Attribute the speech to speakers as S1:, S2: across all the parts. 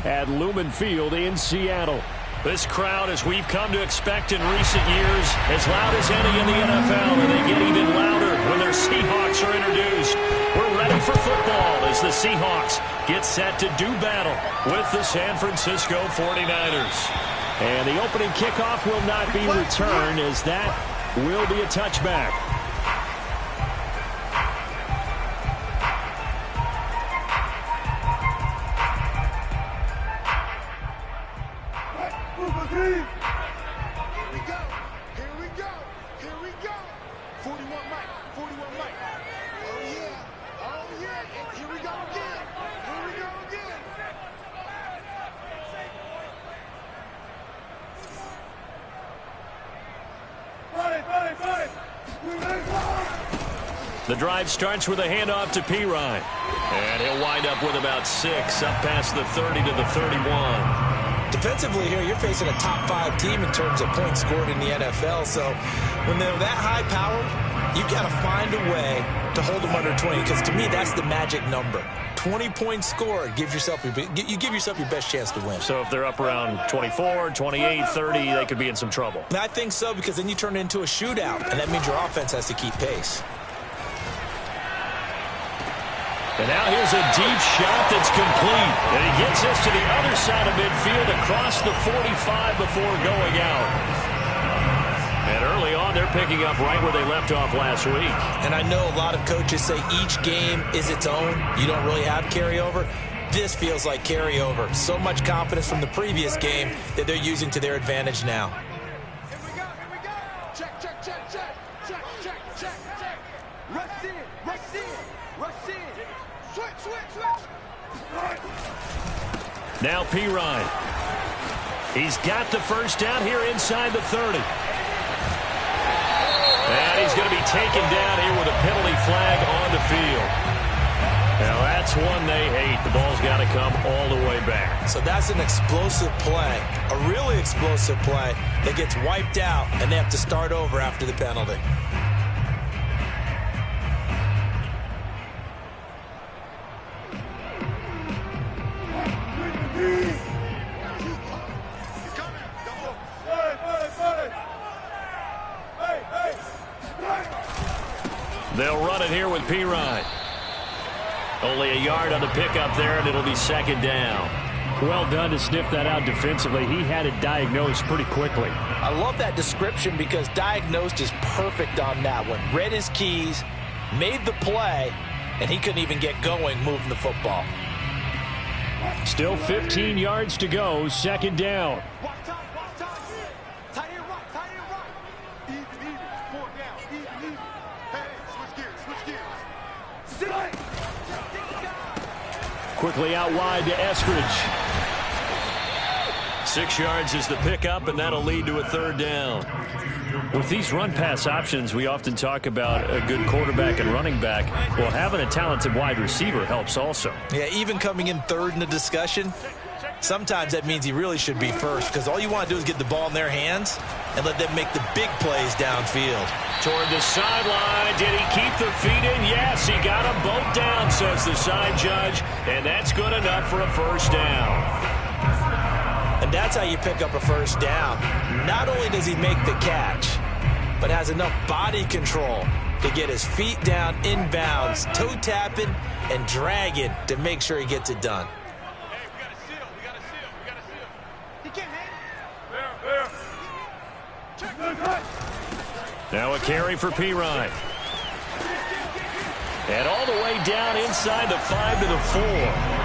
S1: at Lumen Field in Seattle.
S2: This crowd, as we've come to expect in recent years, as loud as any in the NFL, and they get even louder when their Seahawks are introduced. We're ready for football as the Seahawks get set to do battle with the San Francisco 49ers.
S1: And the opening kickoff will not be returned, as that will be a touchback.
S2: The drive starts with a handoff to Pirine. And he'll wind up with about 6, up past the 30 to the 31.
S3: Defensively here, you're facing a top 5 team in terms of points scored in the NFL. So when they're that high powered, you've got to find a way to hold them under 20. Because to me, that's the magic number. 20 points scored, you give yourself your best chance to win.
S2: So if they're up around 24, 28, 30, they could be in some trouble.
S3: I think so, because then you turn it into a shootout, and that means your offense has to keep pace.
S2: And now here's a deep shot that's complete. And he gets us to the other side of midfield across the 45 before going out. And early on, they're picking up right where they left off last week.
S3: And I know a lot of coaches say each game is its own. You don't really have carryover. This feels like carryover. So much confidence from the previous game that they're using to their advantage now.
S4: Here we go, here we go. Check, check, check, check. Check, check, check, check. Rush in, rush in, rush in. Switch, switch, switch.
S2: Now Pirine. He's got the first down here inside the 30. And he's going to be taken down here with a penalty flag on the field. Now that's one they hate. The ball's got to come all the way back.
S3: So that's an explosive play, a really explosive play that gets wiped out, and they have to start over after the penalty.
S2: They'll run it here with Pirine. Only a yard on the pickup there, and it'll be second down.
S1: Well done to sniff that out defensively. He had it diagnosed pretty quickly.
S3: I love that description because diagnosed is perfect on that one. Read his keys, made the play, and he couldn't even get going moving the football.
S1: Still 15 yards to go, second down.
S4: Watch time, watch time. Tight end right, tight end right. Even, even. 4 down, even, even. Hey, switch gears, switch gears. Sit.
S1: Quickly out wide to Eskridge.
S2: 6 yards is the pickup, and that'll lead to a third down.
S1: With these run-pass options, we often talk about a good quarterback and running back. Well, having a talented wide receiver helps also.
S3: Yeah, even coming in third in the discussion, sometimes that means he really should be first, because all you want to do is get the ball in their hands and let them make the big plays downfield.
S2: Toward the sideline. Did he keep the feet in? Yes, he got them both down, says the side judge, and that's good enough for a first down.
S3: And that's how you pick up a first down. Not only does he make the catch, but has enough body control to get his feet down inbounds, toe tapping and dragging to make sure he gets it done.
S4: Hey, we got a seal, we got a seal, we got a seal. He can't hang. Fair. Check.
S2: Now a carry for Pirine. And all the way down inside the 5 to the 4.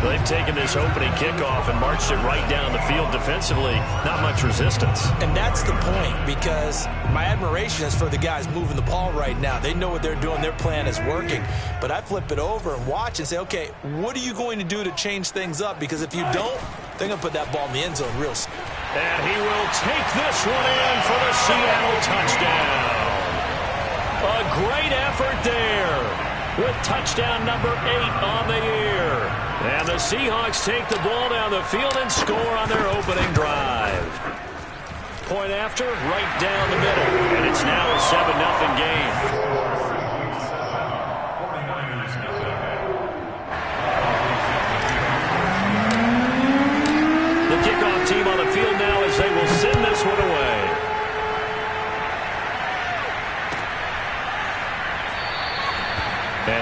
S2: They've taken this opening kickoff and marched it right down the field defensively. Not much resistance.
S3: And that's the point, because my admiration is for the guys moving the ball right now. They know what they're doing. Their plan is working. But I flip it over and watch and say, okay, what are you going to do to change things up? Because if you don't, they're going to put that ball in the end zone real soon.
S2: And he will take this one in for the Seattle touchdown. A great effort there with touchdown number 8 on the year. And the Seahawks take the ball down the field and score on their opening drive. Point after, right down the middle. And it's now a 7-0 game.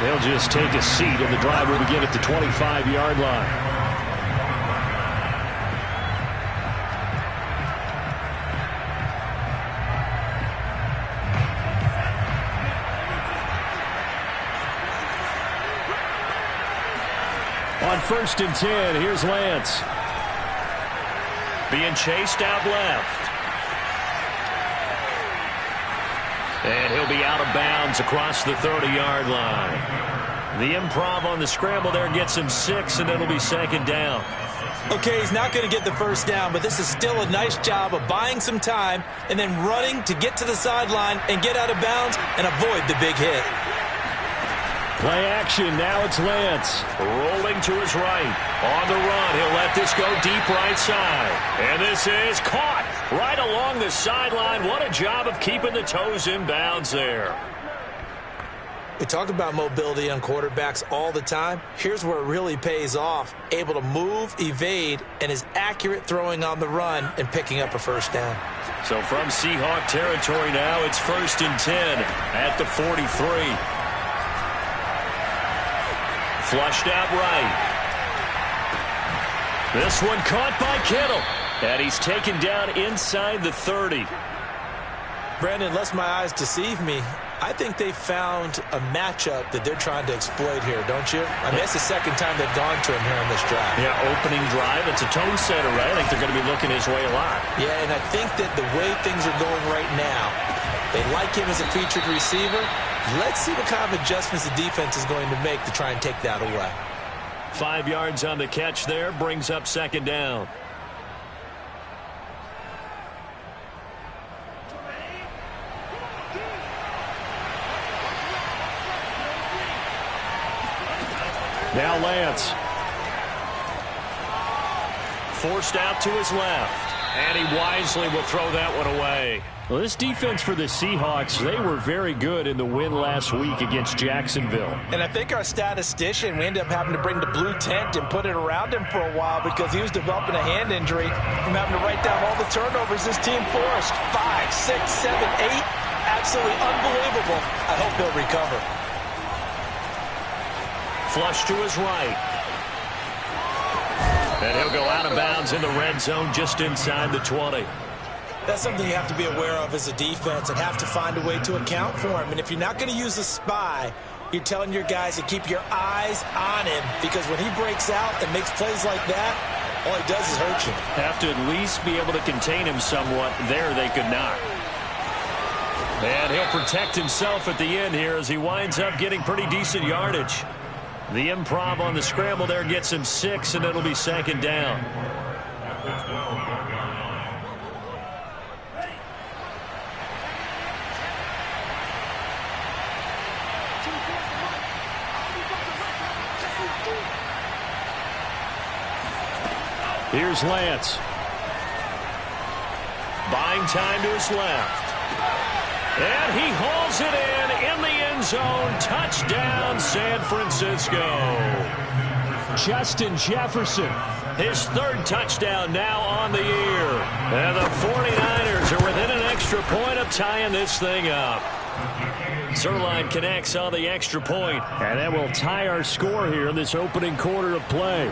S1: They'll just take a seat, and the drive will begin at the 25-yard line. On 1st and 10, here's Lance.
S2: Being chased out left. And he'll be out of bounds across the 30-yard line. The improv on the scramble there gets him 6, and it'll be 2nd down.
S3: Okay, he's not going to get the 1st down, but this is still a nice job of buying some time and then running to get to the sideline and get out of bounds and avoid the big hit.
S1: Play action. Now it's Lance.
S2: Rolling to his right. On the run. He'll let this go deep right side. And this is caught right along the sideline. What a job of keeping the toes in bounds there.
S3: We talk about mobility on quarterbacks all the time. Here's where it really pays off. Able to move, evade, and is accurate throwing on the run and picking up a 1st down.
S2: So from Seahawk territory now, it's 1st and 10 at the 43. Flushed out right. This one caught by Kittle. And he's taken down inside the 30.
S3: Brandon, unless my eyes deceive me, I think they found a matchup that they're trying to exploit here, don't you? I mean, it's the 2nd time they've gone to him here on this drive.
S2: Yeah, opening drive. It's a tone setter, right? I think they're going to be looking his way a lot.
S3: Yeah, and I think that the way things are going right now, they like him as a featured receiver. Let's see what kind of adjustments the defense is going to make to try and take that away.
S2: 5 yards on the catch there, brings up 2nd down.
S1: Now Lance.
S2: Forced out to his left. And he wisely will throw that one away.
S1: Well, this defense for the Seahawks, they were very good in the win last week against Jacksonville.
S3: And I think our statistician, we ended up having to bring the blue tent and put it around him for a while because he was developing a hand injury from having to write down all the turnovers this team forced. 5, 6, 7, 8. Absolutely unbelievable. I hope he'll recover.
S2: Flush to his right. And he'll go out of bounds in the red zone just inside the 20.
S3: That's something you have to be aware of as a defense and have to find a way to account for him. And if you're not going to use a spy, you're telling your guys to keep your eyes on him because when he breaks out and makes plays like that, all he does is hurt you.
S2: Have to at least be able to contain him somewhat. There they could not. And he'll protect himself at the end here as he winds up getting pretty decent yardage. The improv on the scramble there gets him 6, and it'll be 2nd down.
S1: Here's Lance.
S2: Buying time to his left. And he hauls it in the end zone. Touchdown, San Francisco.
S1: Justin Jefferson.
S2: His 3rd touchdown now on the year. And the 49ers are within an extra point of tying this thing up. Zuerlein connects on the extra point.
S1: And that will tie our score here in this opening quarter of play.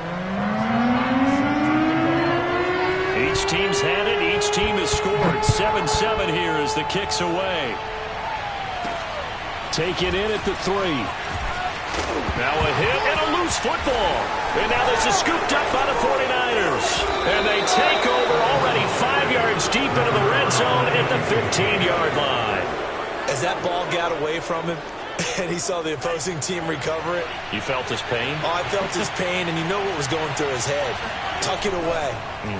S2: Each team's had it. Each team has scored. 7-7 here as the kick's away.
S1: Take it in at the 3.
S2: Now a hit and a loose football. And now this is scooped up by the 49ers. And they take over already 5 yards deep into the red zone at the 15-yard line.
S3: As that ball got away from him and he saw the opposing team recover it.
S2: You felt his pain?
S3: Oh, I felt his pain, and you know what was going through his head. Tuck it away.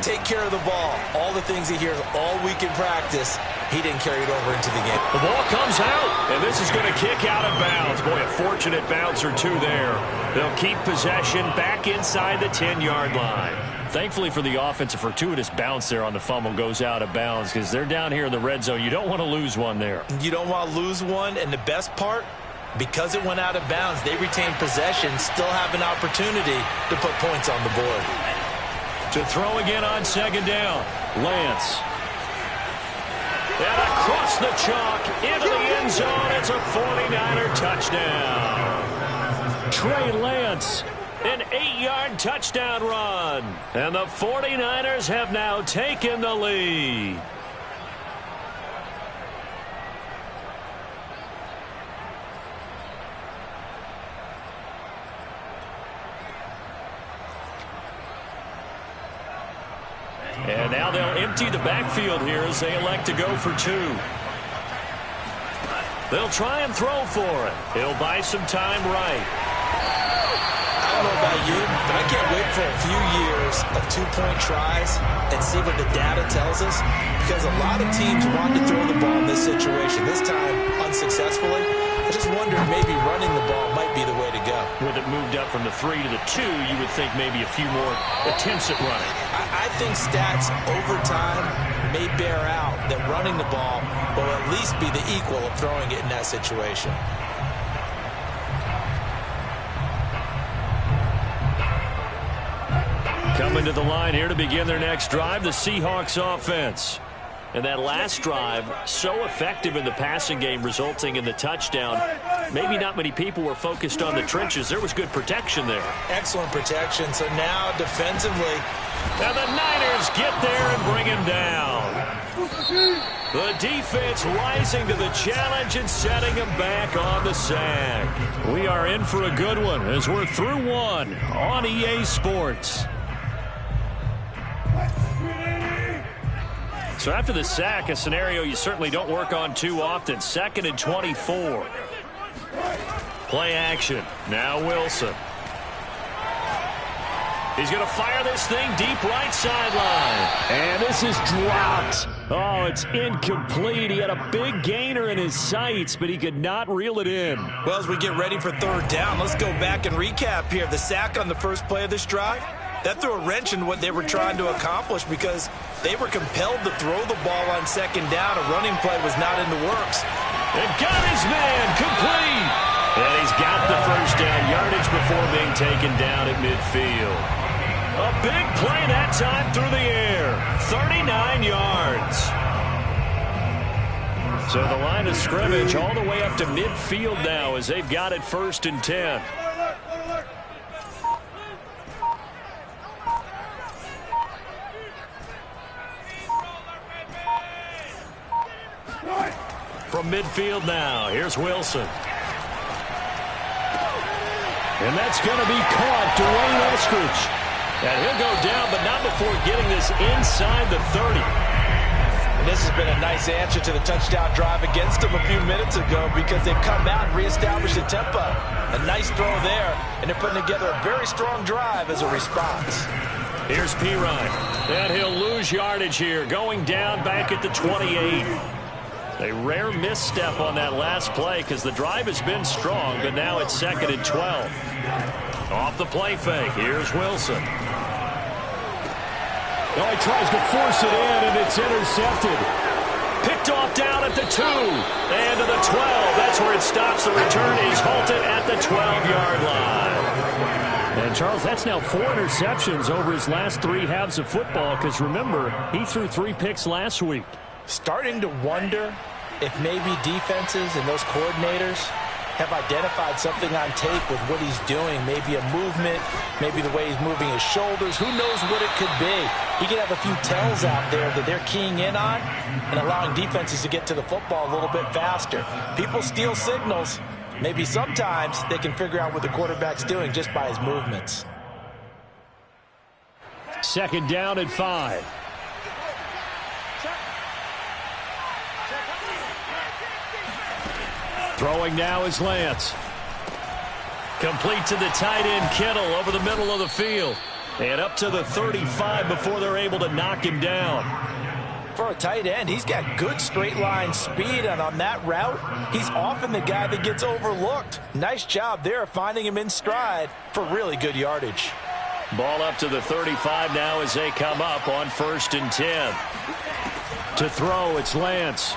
S3: Take care of the ball. All the things he hears all week in practice, he didn't carry it over into the game.
S2: The ball comes out, and this is going to kick out of bounds. Boy, a fortunate bounce or two there. They'll keep possession back inside the 10-yard line.
S1: Thankfully for the offense, a fortuitous bounce there on the fumble goes out of bounds because they're down here in the red zone. You don't want to lose one there.
S3: You don't want to lose one, and the best part, because it went out of bounds, they retain possession, still have an opportunity to put points on the board.
S2: To throw again on 2nd down, Lance. And across the chalk into the end zone, it's a 49er touchdown.
S1: Trey Lance. An 8-yard touchdown run. And the 49ers have now taken the lead. And now they'll empty the backfield here as they elect to go for 2. They'll try and throw for it. He'll buy some time right.
S3: I don't know about you, but I can't wait for a few years of 2-point tries and see what the data tells us, because a lot of teams want to throw the ball in this situation. This time, unsuccessfully. I just wonder if maybe running the ball might be the way to go.
S1: With it moved up from the 3 to the 2, you would think maybe a few more attempts at running.
S3: I think stats over time may bear out that running the ball will at least be the equal of throwing it in that situation.
S1: Coming to the line here to begin their next drive, the Seahawks offense. And that last drive, so effective in the passing game, resulting in the touchdown. Maybe not many people were focused on the trenches. There was good protection there.
S3: Excellent protection. So now defensively.
S1: Now the Niners get there and bring him down. The defense rising to the challenge and setting him back on the sack. We are in for a good one as we're through one on EA Sports. So after the sack, a scenario you certainly don't work on too often. 2nd and 24. Play action. Now Wilson. He's going to fire this thing deep right sideline. And this is dropped. Oh, it's incomplete. He had a big gainer in his sights, but he could not reel it in.
S3: Well, as we get ready for 3rd down, let's go back and recap here. The sack on the first play of this drive, that threw a wrench in what they were trying to accomplish because they were compelled to throw the ball on 2nd down. A running play was not in the works.
S1: And got his man complete. And he's got the 1st down yardage before being taken down at midfield. A big play that time through the air. 39 yards. So the line of scrimmage all the way up to midfield now as they've got it 1st and 10. From midfield now, here's Wilson. And that's going to be caught, Dwayne Eskridge. And he'll go down, but not before getting this inside the 30.
S3: And this has been a nice answer to the touchdown drive against them a few minutes ago because they've come out and reestablished the tempo. A nice throw there, and they're putting together a very strong drive as a response.
S1: Here's Pirine. And he'll lose yardage here, going down back at the 28. A rare misstep on that last play because the drive has been strong, but now it's 2nd and 12. Off the play fake, here's Wilson. Oh, he tries to force it in, and it's intercepted. Picked off down at the 2 and to the 12. That's where it stops. The return is halted at the 12-yard line. And, Charles, that's now 4 interceptions over his last 3 halves of football because, remember, he threw 3 picks last week.
S3: Starting to wonder if maybe defenses and those coordinators have identified something on tape with what he's doing. Maybe a movement, maybe the way he's moving his shoulders. Who knows what it could be? He could have a few tells out there that they're keying in on and allowing defenses to get to the football a little bit faster. People steal signals. Maybe sometimes they can figure out what the quarterback's doing just by his movements.
S1: 2nd down and 5. Throwing now is Lance. Complete to the tight end, Kittle, over the middle of the field. And up to the 35 before they're able to knock him down.
S3: For a tight end, he's got good straight line speed, and on that route, he's often the guy that gets overlooked. Nice job there finding him in stride for really good yardage.
S1: Ball up to the 35 now as they come up on 1st and 10. To throw, it's Lance.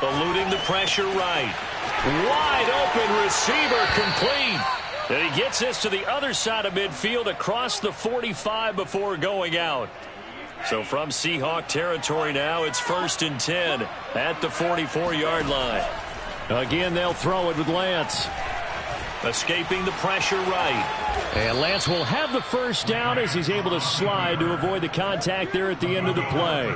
S1: Eluding the pressure right. Wide open receiver complete. And he gets this to the other side of midfield across the 45 before going out. So from Seahawk territory now, it's 1st and 10 at the 44-yard line. Again, they'll throw it with Lance. Escaping the pressure right.
S2: And Lance will have the first down as he's able to slide to avoid the contact there at the end of the play.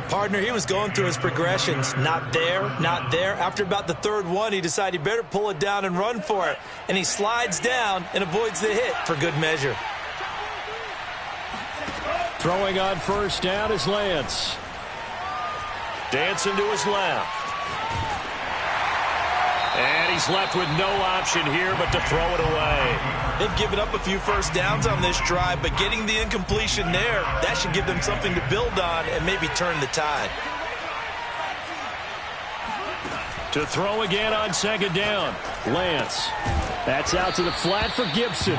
S3: Partner, he was going through his progressions. Not there, not there. After about the third one, he decided he better pull it down and run for it. And he slides down and avoids the hit for good measure.
S2: Throwing on first down is Lance.
S1: Dancing to his left. And he's left with no option here but to throw it away.
S3: They've given up a few first downs on this drive, but getting the incompletion there, that should give them something to build on and maybe turn the tide.
S2: To throw again on second down, Lance. That's out to the flat for Gibson.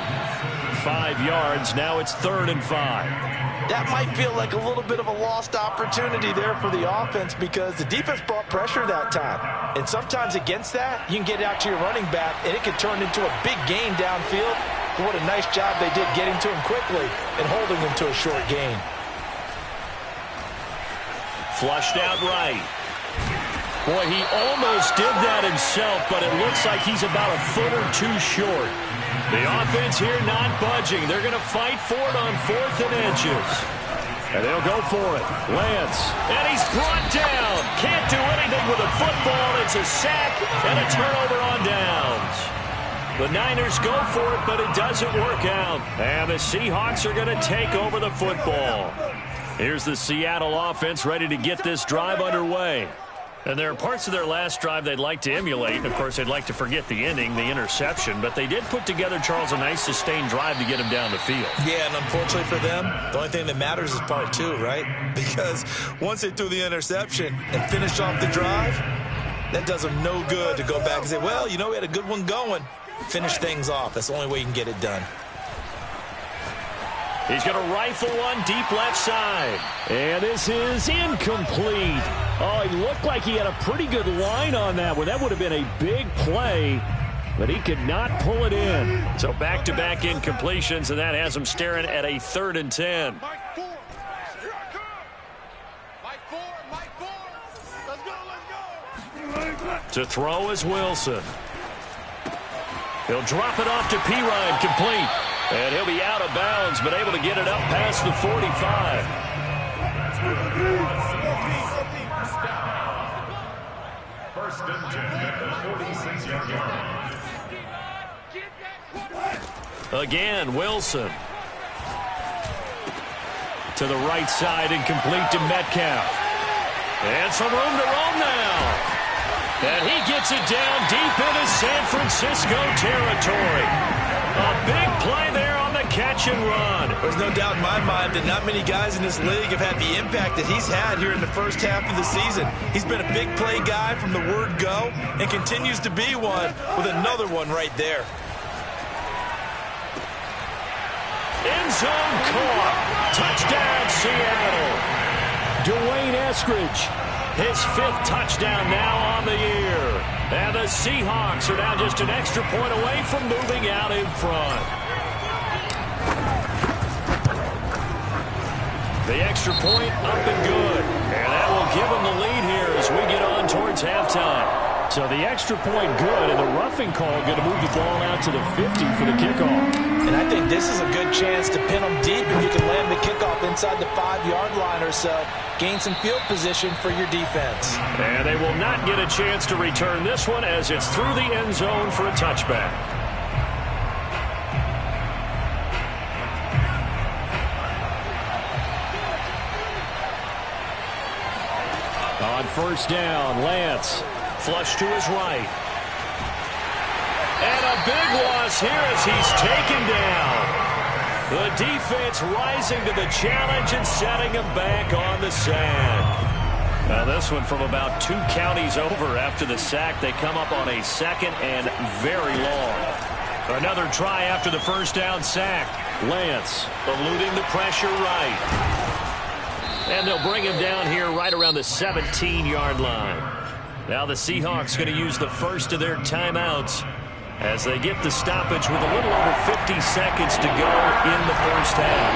S2: 5 yards, now it's 3rd and 5.
S3: That might feel like a little bit of a lost opportunity there for the offense because the defense brought pressure that time. And sometimes against that, you can get out to your running back, and it could turn into a big gain downfield. But what a nice job they did getting to him quickly and holding him to a short gain.
S1: Flushed out right.
S2: Boy, he almost did that himself, but it looks like he's about a foot or two short.
S1: The offense here not budging. They're going to fight for it on 4th and inches.
S2: And they'll go for it. Lance.
S1: And he's brought down. Can't do anything with a football. It's a sack and a turnover on downs. The Niners go for it, but it doesn't work out. And the Seahawks are going to take over the football. Here's the Seattle offense ready to get this drive underway. And there are parts of their last drive they'd like to emulate. Of course, they'd like to forget the ending, the interception. But they did put together, Charles, a nice sustained drive to get him down the field.
S3: Yeah, and unfortunately for them, the only thing that matters is part 2, right? Because once they threw the interception and finished off the drive, that does them no good to go back and say, well, you know, we had a good one going. Finish things off. That's the only way you can get it done.
S1: He's going to rifle one deep left side.
S2: And this is incomplete. Oh, he looked like he had a pretty good line on that one. That would have been a big play, but he could not pull it in.
S1: So back-to-back incompletions, and that has him staring at a 3rd and 10.
S4: Mike 4. Here I come. Mike 4. Mike 4. Let's go. Let's go.
S1: To throw is Wilson. He'll drop it off to Perine, complete. And he'll be out of bounds, but able to get it up past the 45.
S5: First and 10 at the 46-yard line.
S1: Again, Wilson. To the right side and complete to Metcalf. And some room to roam now. And he gets it down deep into San Francisco territory. A big play there on the catch and run.
S3: There's no doubt in my mind that not many guys in this league have had the impact that he's had here in the first half of the season. He's been a big play guy from the word go and continues to be one with another one right there.
S1: End zone caught. Touchdown, Seattle.
S2: Dwayne Eskridge.
S1: His 5th touchdown now on the year. And the Seahawks are now just an extra point away from moving out in front. The extra point up and good. And that will give them the lead here as we get on towards halftime.
S2: So the extra point good, and the roughing call going to move the ball out to the 50 for the kickoff.
S3: And I think this is a good chance to pin them deep if you can land the kickoff inside the 5-yard line or so. Gain some field position for your defense.
S1: And they will not get a chance to return this one as it's through the end zone for a touchback.
S2: On first down, Lance.
S1: Flush to his right. And a big loss here as he's taken down. The defense rising to the challenge and setting him back on the sack. Now this one from about 2 counties over after the sack. They come up on a 2nd and very long. Another try after the first down sack. Lance eluding the pressure right. And they'll bring him down here right around the 17-yard line. Now the Seahawks going to use the first of their timeouts as they get the stoppage with a little over 50 seconds to go in the first half.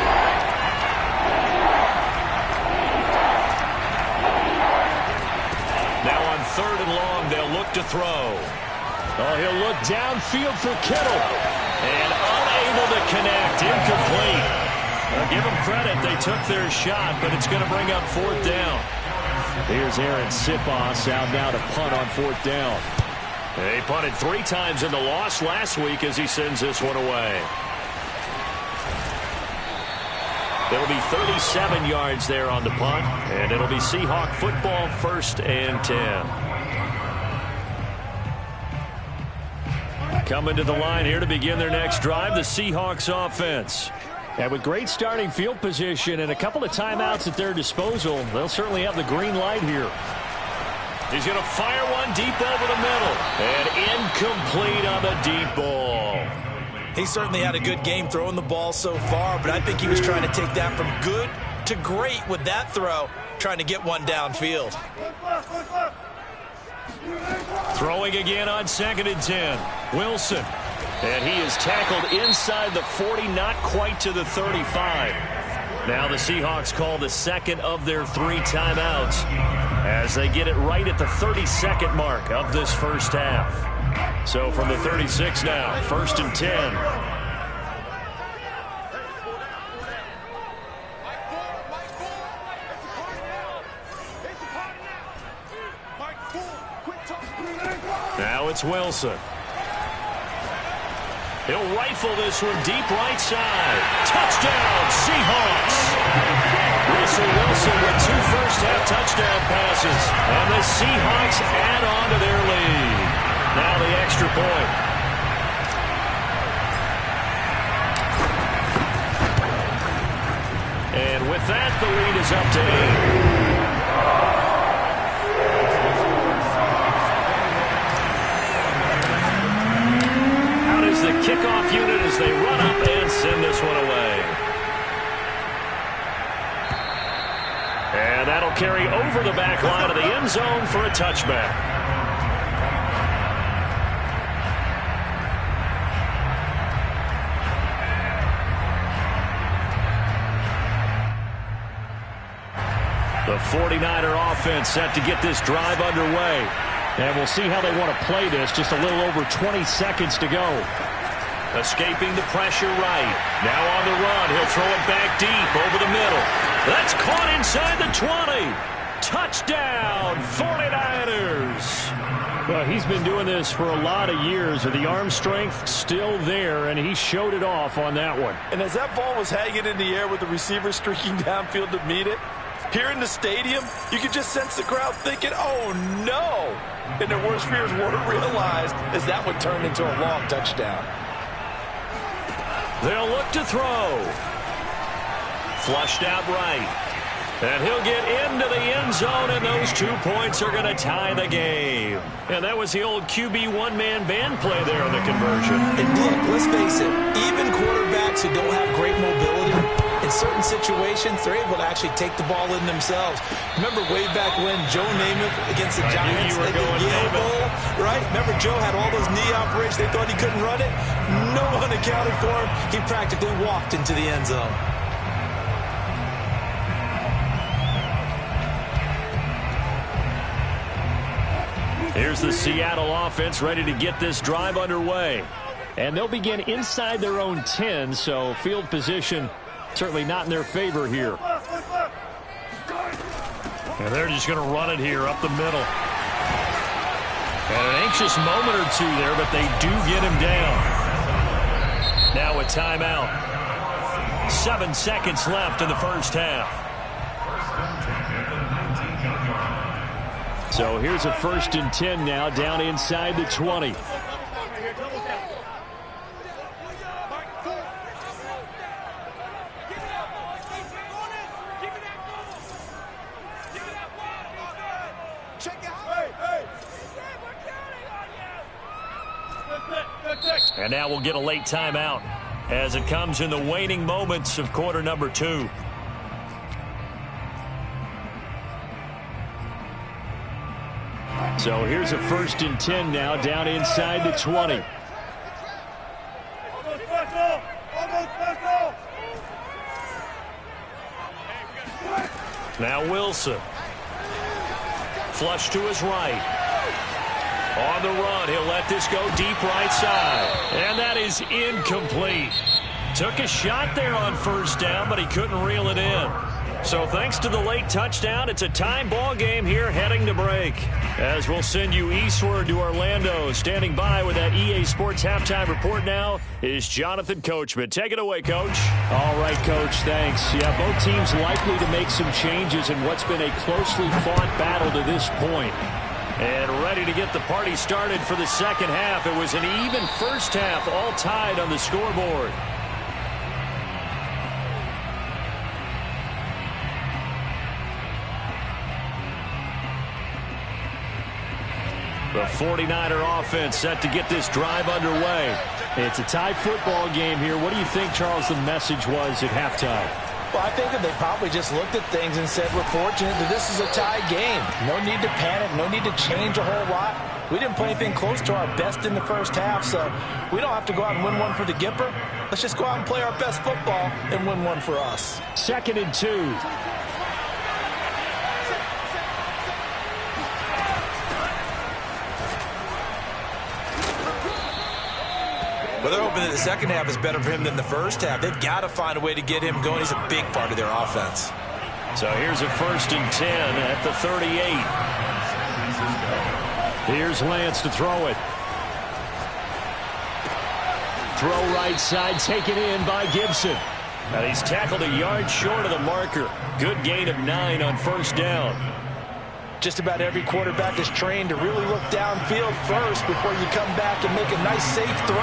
S1: Now on 3rd and long, they'll look to throw. Oh, he'll look downfield for Kittle. And unable to connect. Incomplete. Well, give them credit. They took their shot, but it's going to bring up 4th down. Here's Aaron Sipos out now to punt on 4th down. He punted 3 times in the loss last week as he sends this one away. It'll be 37 yards there on the punt, and it'll be Seahawk football, 1st and 10. Coming to the line here to begin their next drive, the Seahawks offense. And with great starting field position and a couple of timeouts at their disposal, they'll certainly have the green light here. He's going to fire one deep over the middle. And incomplete on the deep ball.
S3: He certainly had a good game throwing the ball so far, but I think he was trying to take that from good to great with that throw, trying to get one downfield.
S1: Throwing again on 2nd and 10. Wilson. And he is tackled inside the 40, not quite to the 35. Now the Seahawks call the 2nd of their 3 timeouts as they get it right at the 32nd mark of this first half. So from the 36 now, 1st and 10. Now it's Wilson. He'll rifle this one deep right side. Touchdown, Seahawks! Russell Wilson with 2 first-half touchdown passes. And the Seahawks add on to their lead. Now the extra point. And with that, the lead is up to 8. The kickoff unit as they run up and send this one away. And that'll carry over the back line of the end zone for a touchback. The 49er offense set to get this drive underway. And we'll see how they want to play this. Just a little over 20 seconds to go. Escaping the pressure right. Now on the run. He'll throw it back deep over the middle. That's caught inside the 20. Touchdown, 49ers. Well, he's been doing this for a lot of years. The arm strength still there, and he showed it off on that one.
S3: And as that ball was hanging in the air with the receiver streaking downfield to meet it, here in the stadium, you could just sense the crowd thinking, oh, no. And their worst fears weren't realized as that one turned into a long touchdown.
S1: They'll look to throw. Flushed out right. And he'll get into the end zone, and those 2 points are going to tie the game. And that was the old QB one-man band play there on the conversion.
S3: And look, let's face it, even quarterbacks who don't have great mobility, in certain situations, they're able to actually take the ball in themselves. Remember way back when Joe Namath against the Giants at the Yale Bowl, right? Remember Joe had all those knee operations. They thought he couldn't run it. No one accounted for him. He practically walked into the end zone.
S1: Here's the Seattle offense ready to get this drive underway. And they'll begin inside their own 10, so field position certainly not in their favor here. And they're just going to run it here up the middle. And an anxious moment or two there, but they do get him down. Now a timeout. 7 seconds left in the first half. So here's a 1st and 10 now, down inside the 20. And now we'll get a late timeout as it comes in the waning moments of quarter number 2. So here's a 1st and 10 now, down inside the 20. Now Wilson. Flush to his right. On the run, he'll let this go deep right side. And that is incomplete. Took a shot there on first down, but he couldn't reel it in. So thanks to the late touchdown, it's a time ball game here heading to break. As we'll send you eastward to Orlando. Standing by with that EA Sports halftime report now is Jonathan Coachman. Take it away, Coach.
S2: All right, Coach, thanks. Yeah, both teams likely to make some changes in what's been a closely fought battle to this point.
S1: And ready to get the party started for the second half. It was an even first half, all tied on the scoreboard. The 49er offense set to get this drive underway.
S2: It's a tied football game here. What do you think, Charles, the message was at halftime?
S3: Well, I think that they probably just looked at things and said, we're fortunate that this is a tie game. No need to panic. No need to change a whole lot. We didn't play anything close to our best in the first half, so we don't have to go out and win one for the Gipper. Let's just go out and play our best football and win one for us.
S2: 2nd and 2.
S3: Well, they're hoping that the second half is better for him than the first half. They've got to find a way to get him going. He's a big part of their offense.
S1: So here's a 1st and 10 at the 38.
S2: Here's Lance to throw it. Throw right side, taken in by Gibson.
S1: And he's tackled a yard short of the marker. Good gain of 9 on first down.
S3: Just about every quarterback is trained to really look downfield first before you come back and make a nice, safe throw.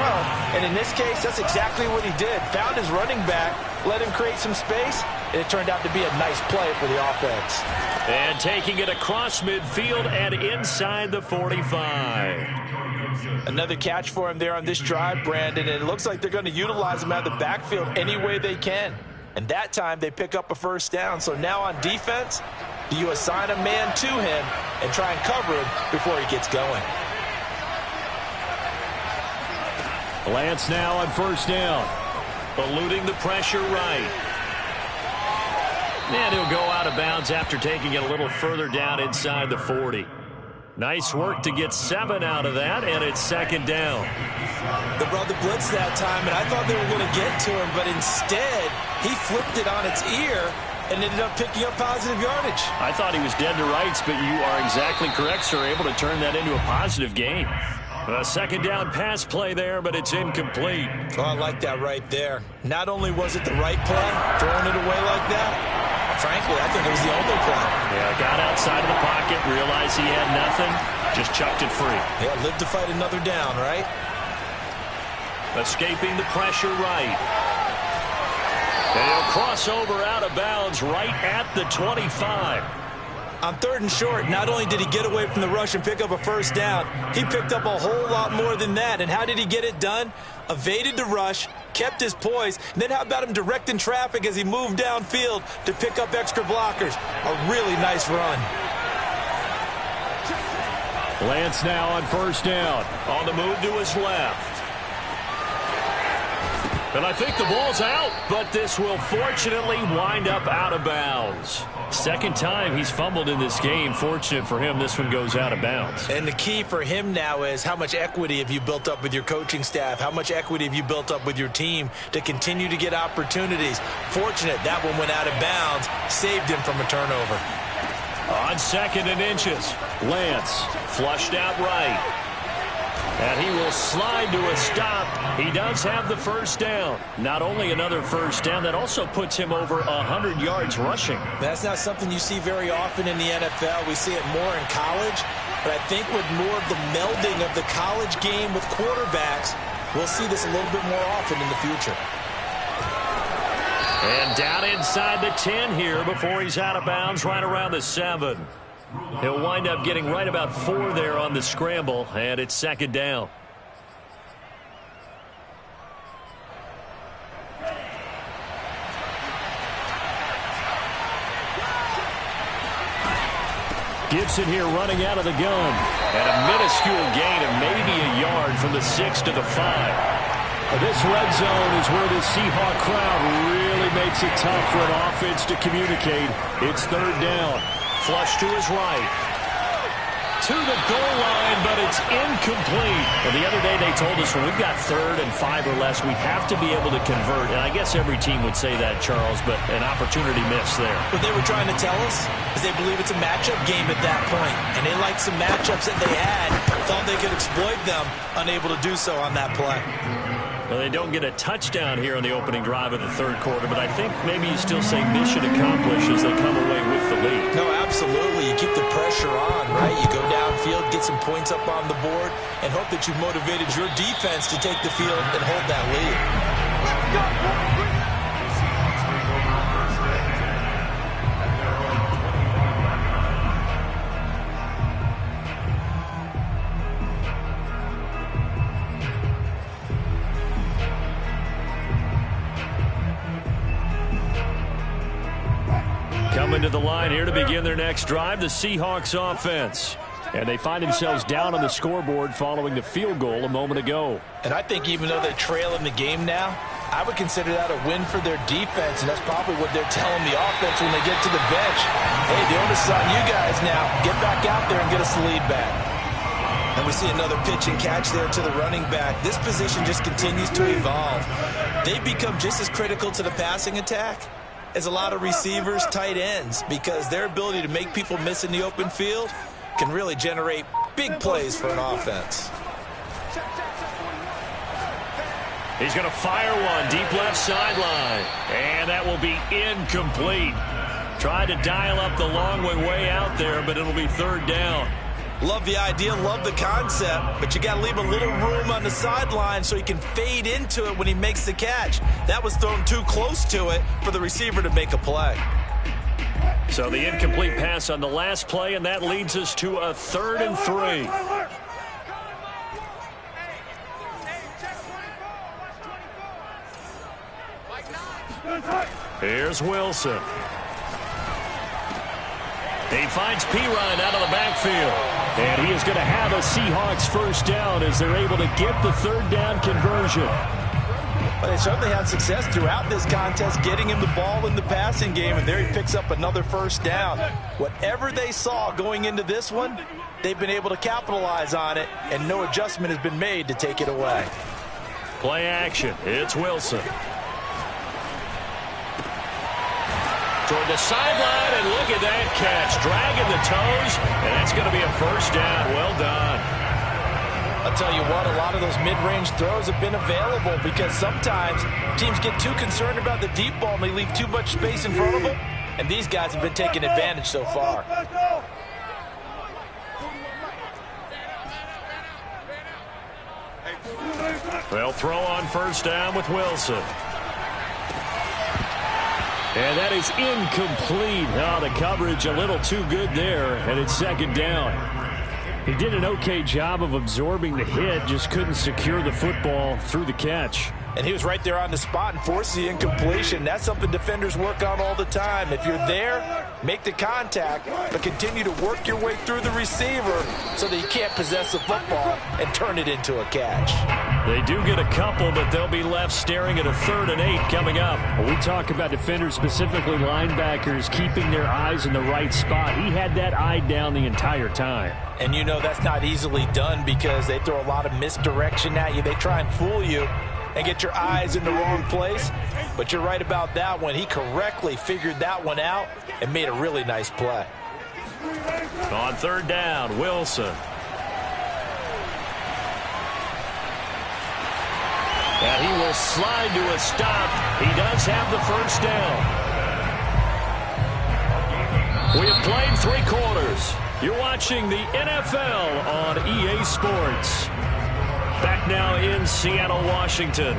S3: And in this case, that's exactly what he did. Found his running back, let him create some space, and it turned out to be a nice play for the offense.
S1: And taking it across midfield and inside the 45.
S3: Another catch for him there on this drive, Brandon, and it looks like they're going to utilize him out of the backfield any way they can. And that time they pick up a first down. So now on defense, do you assign a man to him and try and cover him before he gets going?
S2: Lance now on first down.
S1: Eluding the pressure right. And he'll go out of bounds after taking it a little further down inside the 40. Nice work to get 7 out of that, and it's 2nd down.
S3: They brought the blitz that time, and I thought they were going to get to him, but instead he flipped it on its ear and ended up picking up positive yardage.
S1: I thought he was dead to rights, but you are exactly correct, sir. Able to turn that into a positive gain. A 2nd down pass play there, but it's incomplete.
S3: Oh, I like that right there. Not only was it the right play, throwing it away like that, frankly, I think it was the only play.
S1: Yeah, got outside of the pocket, realized he had nothing, just chucked it free.
S3: Yeah, lived to fight another down, right?
S1: Escaping the pressure right. And he'll cross over out of bounds right at the 25.
S3: On 3rd and short, not only did he get away from the rush and pick up a first down, he picked up a whole lot more than that. And how did he get it done? Evaded the rush, kept his poise, and then how about him directing traffic as he moved downfield to pick up extra blockers? A really nice run.
S2: Lance now on first down.
S1: On the move to his left. And I think the ball's out, but this will fortunately wind up out of bounds. 2nd time he's fumbled in this game. Fortunate for him, this one goes out of bounds.
S3: And the key for him now is how much equity have you built up with your coaching staff? How much equity have you built up with your team to continue to get opportunities? Fortunate that one went out of bounds, saved him from a turnover.
S1: On 2nd and inches, Lance flushed out right. And he will slide to a stop. He does have the first down. Not only another first down, that also puts him over 100 yards rushing.
S3: That's not something you see very often in the NFL. We see it more in college. But I think with more of the melding of the college game with quarterbacks, we'll see this a little bit more often in the future.
S1: And down inside the 10 here before he's out of bounds right around the 7. He'll wind up getting right about 4 there on the scramble, and it's 2nd down.
S2: Gibson here running out of the gun.
S1: And a minuscule gain of maybe a yard from the 6 to the 5.
S2: This red zone is where the Seahawk crowd really makes it tough for an offense to communicate. It's 3rd down.
S1: Flush to his right. to the goal line, but it's incomplete.
S2: Well, the other day they told us when we've got 3rd and 5 or less, we have to be able to convert. And I guess every team would say that, Charles, but an opportunity missed there.
S3: What they were trying to tell us is they believe it's a matchup game at that point. And they liked some matchups that they had, thought they could exploit them, unable to do so on that play.
S2: Well, they don't get a touchdown here on the opening drive of the 3rd quarter, but I think maybe you still say mission accomplished as they come away with the lead.
S3: No, absolutely. You keep the pressure on, right? You go downfield, get some points up on the board, and hope that you've motivated your defense to take the field and hold that lead.
S4: Let's go, boys.
S2: Coming to the line here to begin their next drive, the Seahawks offense. And they find themselves down on the scoreboard following the field goal a moment ago.
S3: And I think even though they trail in the game now, I would consider that a win for their defense, and that's probably what they're telling the offense when they get to the bench. Hey, the onus is on you guys now. Get back out there and get us the lead back. And we see another pitch and catch there to the running back. This position just continues to evolve. They become just as critical to the passing attack as a lot of receivers, tight ends, because their ability to make people miss in the open field can really generate big plays for an offense.
S2: He's going to fire one deep left sideline, and that will be incomplete. Tried to dial up the long way out there, but it'll be 3rd down.
S3: Love the idea, love the concept, but you got to leave a little room on the sideline so he can fade into it when he makes the catch. That was thrown too close to it for the receiver to make a play.
S2: So the incomplete pass on the last play, and that leads us to a 3rd and 3. Here's Wilson. He finds Perine out of the backfield. And he is going to have a Seahawks 1st down as they're able to get the 3rd down conversion.
S3: But they certainly had success throughout this contest getting him the ball in the passing game, and there he picks up another 1st down. Whatever they saw going into this one, they've been able to capitalize on it, and no adjustment has been made to take it away.
S2: Play action. It's Wilson. Toward the sideline, and look at that catch. Dragging the toes, and that's going to be a 1st down. Well done.
S3: I'll tell you what, a lot of those mid-range throws have been available because sometimes teams get too concerned about the deep ball and they leave too much space in front of them, and these guys have been taking advantage so far.
S2: They'll throw on 1st down with Wilson. And that is incomplete. Oh, the coverage a little too good there, and it's 2nd down. He did an okay job of absorbing the hit, just couldn't secure the football through the catch.
S3: And he was right there on the spot and forced the incompletion. That's something defenders work on all the time. If you're there, make the contact, but continue to work your way through the receiver so that you can't possess the football and turn it into a catch.
S2: They do get a couple, but they'll be left staring at a 3rd and 8 coming up. We talk about defenders, specifically linebackers, keeping their eyes in the right spot. He had that eye down the entire time.
S3: And you know that's not easily done because they throw a lot of misdirection at you. They try and fool you and get your eyes in the wrong place. But you're right about that one. He correctly figured that one out and made a really nice play.
S2: On 3rd down, Wilson. And he will slide to a stop. He does have the 1st down. We have played 3 quarters. You're watching the NFL on EA Sports. Back now in Seattle, Washington.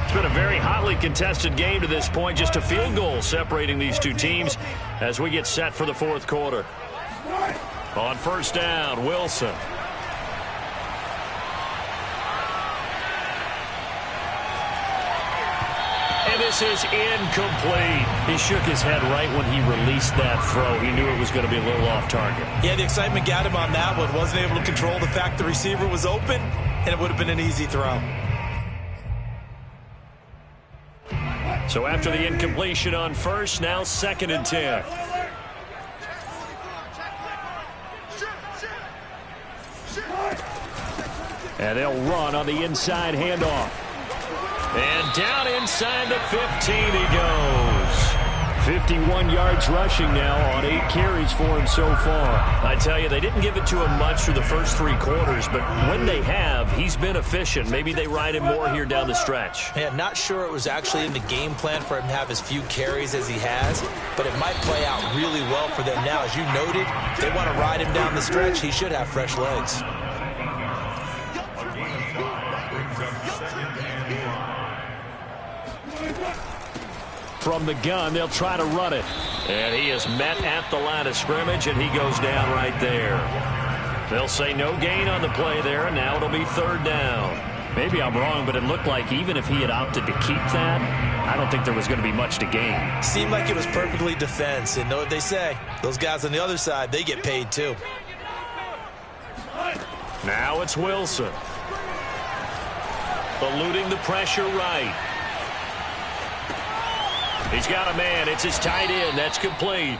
S2: It's been a very hotly contested game to this point. Just a field goal separating these two teams as we get set for the 4th quarter. On 1st down, Wilson. And this is incomplete. He shook his head right when he released that throw. He knew it was going to be a little off target.
S3: Yeah, the excitement got him on that one. Wasn't able to control the fact the receiver was open, and it would have been an easy throw.
S2: So after the incompletion on 1st, now 2nd and 10.
S1: And they'll run on the inside handoff. And down inside the 15 he goes. 51 yards rushing now on 8 carries for him so far.
S2: I tell you, they didn't give it to him much through the first 3 quarters, but when they have, he's been efficient. Maybe they ride him more here down the stretch.
S3: Yeah, not sure it was actually in the game plan for him to have as few carries as he has, but it might play out really well for them now. As you noted, they want to ride him down the stretch. He should have fresh legs.
S1: From the gun, they'll try to run it.
S2: And he is met at the line of scrimmage, and he goes down right there. They'll say no gain on the play there, and now it'll be 3rd down.
S1: Maybe I'm wrong, but it looked like even if he had opted to keep that, I don't think there was going to be much to gain.
S3: Seemed like it was perfectly defense, and know what they say. Those guys on the other side, they get paid too.
S2: Now it's Wilson. Eluding the pressure right. He's got a man. It's his tight end. That's complete.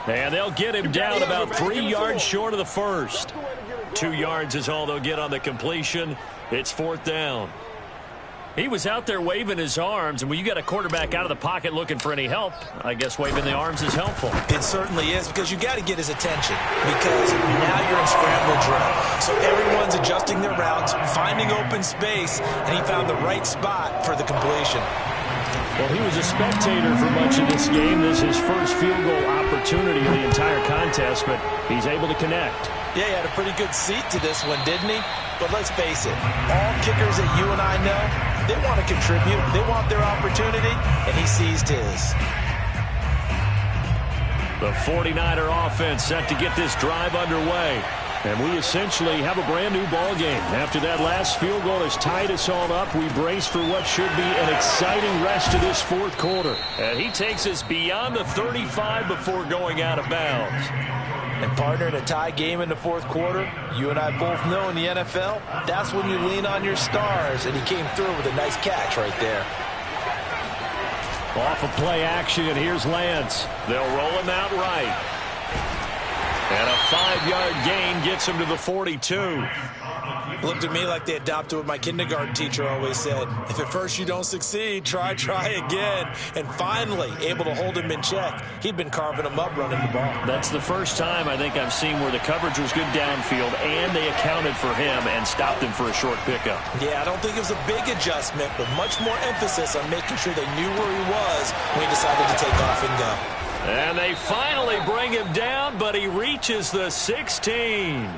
S2: And they'll get him down about 3 yards short of the first. 2 yards is all they'll get on the completion. It's 4th down. He was out there waving his arms, and when you got a quarterback out of the pocket looking for any help, I guess waving the arms is helpful.
S3: It certainly is, because you got to get his attention, because now you're in scramble drill. So everyone's adjusting their routes, finding open space, and he found the right spot for the completion.
S1: Well, he was a spectator for much of this game. This is his first field goal opportunity of the entire contest, but he's able to connect.
S3: Yeah, he had a pretty good seat to this one, didn't he? But let's face it, all kickers that you and I know, they want to contribute. They want their opportunity, and he seized his.
S1: The 49er offense set to get this drive underway. And we essentially have a brand-new ball game. After that last field goal has tied us all up, we brace for what should be an exciting rest of this 4th quarter.
S2: And he takes us beyond the 35 before going out of bounds.
S3: And partner, in a tie game in the 4th quarter, you and I both know in the NFL, that's when you lean on your stars, and he came through with a nice catch right there.
S1: Off of play action, and here's Lance.
S2: They'll roll him out right. And a 5-yard gain gets him to the 42.
S3: Looked at me like they adopted what my kindergarten teacher always said. If at first you don't succeed, try again. And finally, able to hold him in check. He'd been carving him up running the ball.
S1: That's the first time I think I've seen where the coverage was good downfield, and they accounted for him and stopped him for a short pickup.
S3: Yeah, I don't think it was a big adjustment, but much more emphasis on making sure they knew where he was when he decided to take off and go.
S2: And they finally bring him down, but he reaches the 16.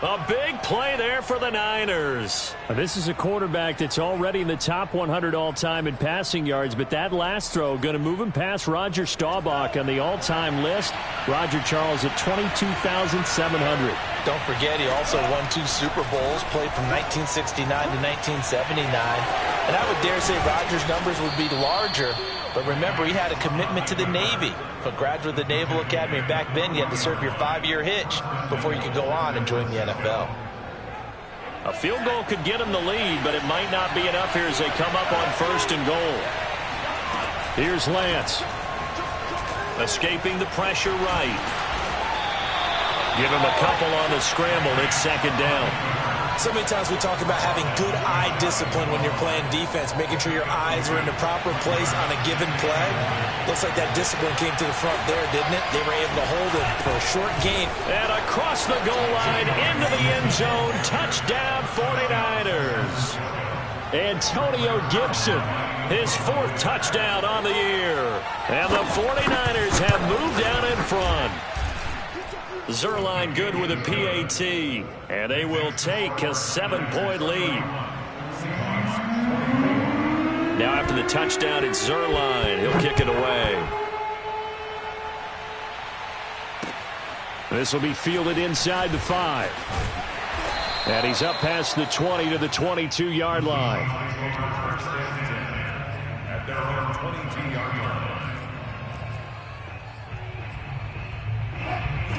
S2: A big play there for the Niners.
S1: This is a quarterback that's already in the top 100 all-time in passing yards, but that last throw going to move him past Roger Staubach on the all-time list. Roger Charles at 22,700.
S3: Don't forget, he also won 2 Super Bowls, played from 1969 to 1979. And I would dare say Roger's numbers would be larger. But remember, he had a commitment to the Navy. A graduate of the Naval Academy. Back then, you had to serve your 5-year hitch before you could go on and join the NFL.
S2: A field goal could get him the lead, but it might not be enough here as they come up on 1st and goal.
S1: Here's Lance.
S2: Escaping the pressure right. Give him a couple on the scramble. It's 2nd down.
S3: So many times we talk about having good eye discipline when you're playing defense, making sure your eyes are in the proper place on a given play. Looks like that discipline came to the front there, didn't it? They were able to hold it for a short gain.
S2: And across the goal line, into the end zone, touchdown 49ers.
S1: Antonio Gibson,
S2: his 4th touchdown on the year. And the 49ers have moved down in front. Zuerlein good with a PAT, and they will take a 7-point lead. Now after the touchdown, it's Zuerlein. He'll kick it away.
S1: This will be fielded inside the 5. And he's up past the 20 to the 22-yard line.
S5: At their own 22-yard line.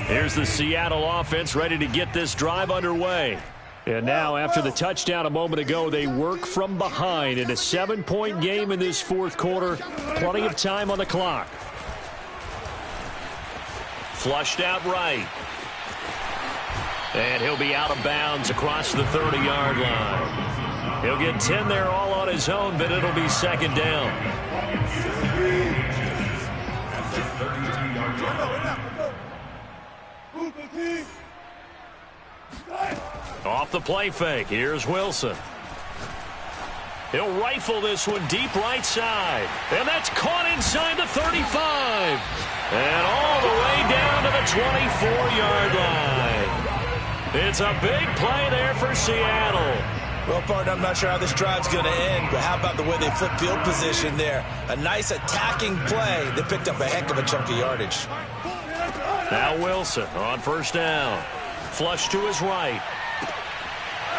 S1: Here's the Seattle offense ready to get this drive underway. And now, after the touchdown a moment ago, they work from behind in a 7-point game in this 4th quarter. Plenty of time on the clock.
S2: Flushed out right.
S1: And he'll be out of bounds across the 30-yard line. He'll get 10 there all on his own, but it'll be second down. Off the play fake, here's Wilson. He'll rifle this one deep right side. And that's caught inside the 35. And all the way down to the 24-yard line. It's a big play there for Seattle.
S3: Well, partner, I'm not sure how this drive's going to end, but how about the way they flip field position there? A nice attacking play. They picked up a heck of a chunk of yardage.
S1: Now Wilson on first down. Flush to his right.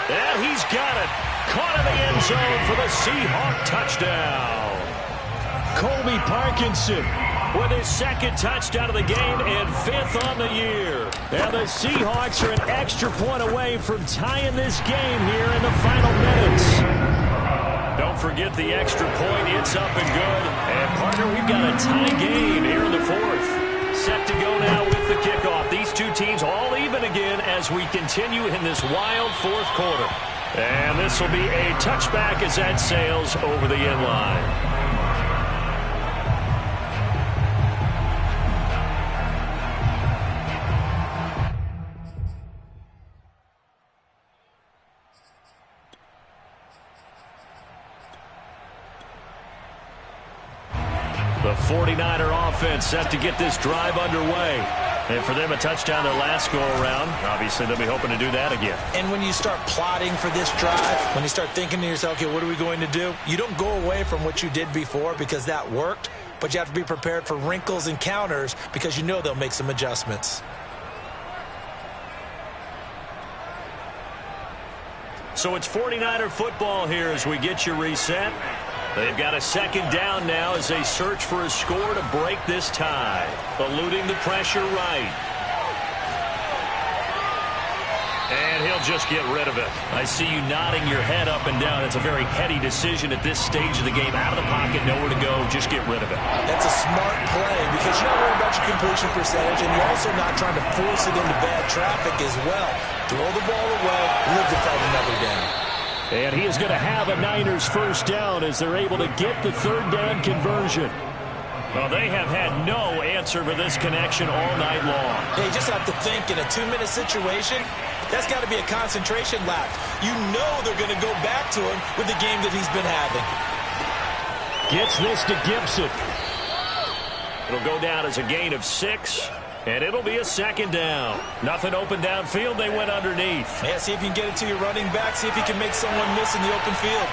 S1: And he's got it. Caught in the end zone for the Seahawk touchdown. Colby Parkinson with his second touchdown of the game and 5th on the year. And the Seahawks are an extra point away from tying this game here in the final minutes. Don't forget the extra point. It's up and good. And, partner, we've got a tie game here in the 4th. Set to go now with the kickoff. These two teams all even again as we continue in this wild 4th quarter. And this will be a touchback as that sails over the end line. The 49er offense set to get this drive underway. And for them, a touchdown their last go-around. Obviously, they'll be hoping to do that again.
S3: And when you start plotting for this drive, when you start thinking to yourself, okay, what are we going to do? You don't go away from what you did before because that worked, but you have to be prepared for wrinkles and counters because you know they'll make some adjustments.
S1: So it's 49er football here as we get you reset. They've got a second down now as they search for a score to break this tie. Eluding the pressure right. And he'll just get rid of it. I see you nodding your head up and down. It's a very heady decision at this stage of the game. Out of the pocket, nowhere to go. Just get rid of it.
S3: That's a smart play because you're not worried about your completion percentage, and you're also not trying to force it into bad traffic as well. Throw the ball away, live to fight another down.
S1: And he is going to have a Niners first down as they're able to get the third down conversion. Well, they have had no answer for this connection all night long.
S3: Yeah, you just have to think in a 2-minute situation, that's got to be a concentration lap. You know they're going to go back to him with the game that he's been having.
S1: Gets this to Gibson. It'll go down as a gain of 6. And it'll be a second down. Nothing open downfield. They went underneath.
S3: Yeah, see if you can get it to your running back. See if you can make someone miss in the open field.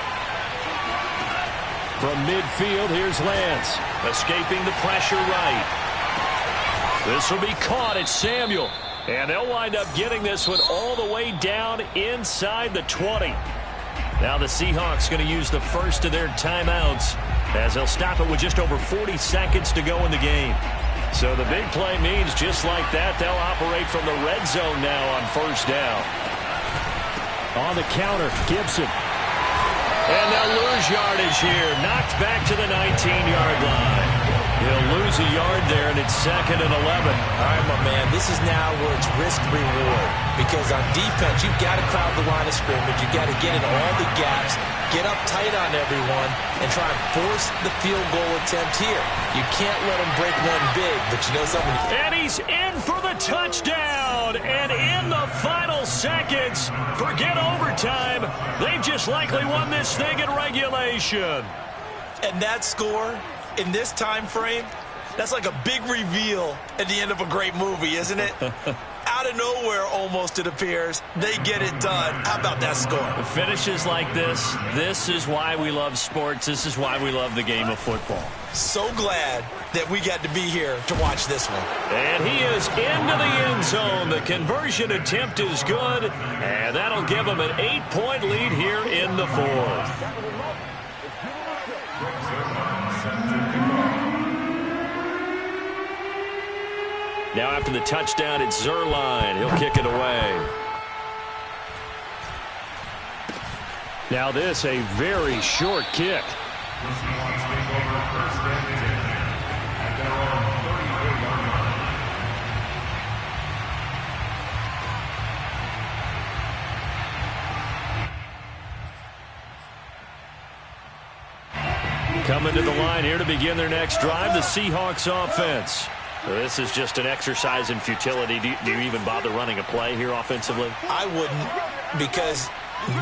S1: From midfield, here's Lance. Escaping the pressure right. This will be caught. It's Samuel. And they'll wind up getting this one all the way down inside the 20. Now the Seahawks going to use the first of their timeouts as they'll stop it with just over 40 seconds to go in the game. So the big play means just like that, they'll operate from the red zone now on first down. On the counter, Gibson. And they'll lose yardage here. Knocked back to the 19-yard line. He'll lose a yard there, and it's 2nd and 11.
S3: All right, my man, this is now where it's risk-reward. Because on defense, you've got to crowd the line of scrimmage. You've got to get into all the gaps, get up tight on everyone, and try and force the field goal attempt here. You can't let them break one big, but you know something.
S1: And he's in for the touchdown. And in the final seconds, forget overtime. They've just likely won this thing in regulation.
S3: And that score in this time frame, that's like a big reveal at the end of a great movie, isn't it? Out of nowhere, almost, it appears, they get it done. How about that score?
S1: Finishes like this. This is why we love sports. This is why we love the game of football.
S3: So glad that we got to be here to watch this one.
S1: And he is into the end zone. The conversion attempt is good, and that'll give him an 8-point lead here in the 4th. Now after the touchdown, it's Zuerlein. He'll kick it away. Now this, a very short kick. Coming to the line here to begin their next drive, the Seahawks offense. This is just an exercise in futility. Do you even bother running a play here offensively?
S3: I wouldn't, because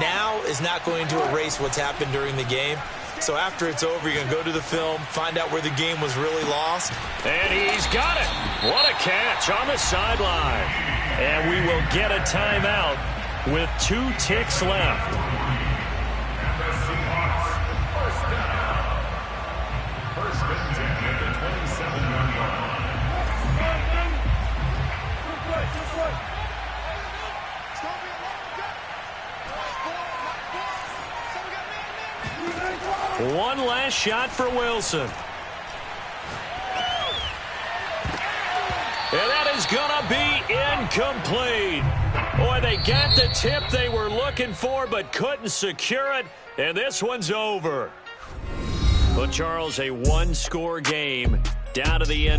S3: now is not going to erase what's happened during the game. So after it's over, you're going to go to the film, find out where the game was really lost.
S1: And he's got it. What a catch on the sideline. And we will get a timeout with 2 ticks left.
S5: The Seahawks, first down. First and 10 at the 27-yard line.
S1: One last shot for Wilson. And that is going to be incomplete. Boy, they got the tip they were looking for but couldn't secure it. And this one's over. Well, Charles, a one-score game down to the end.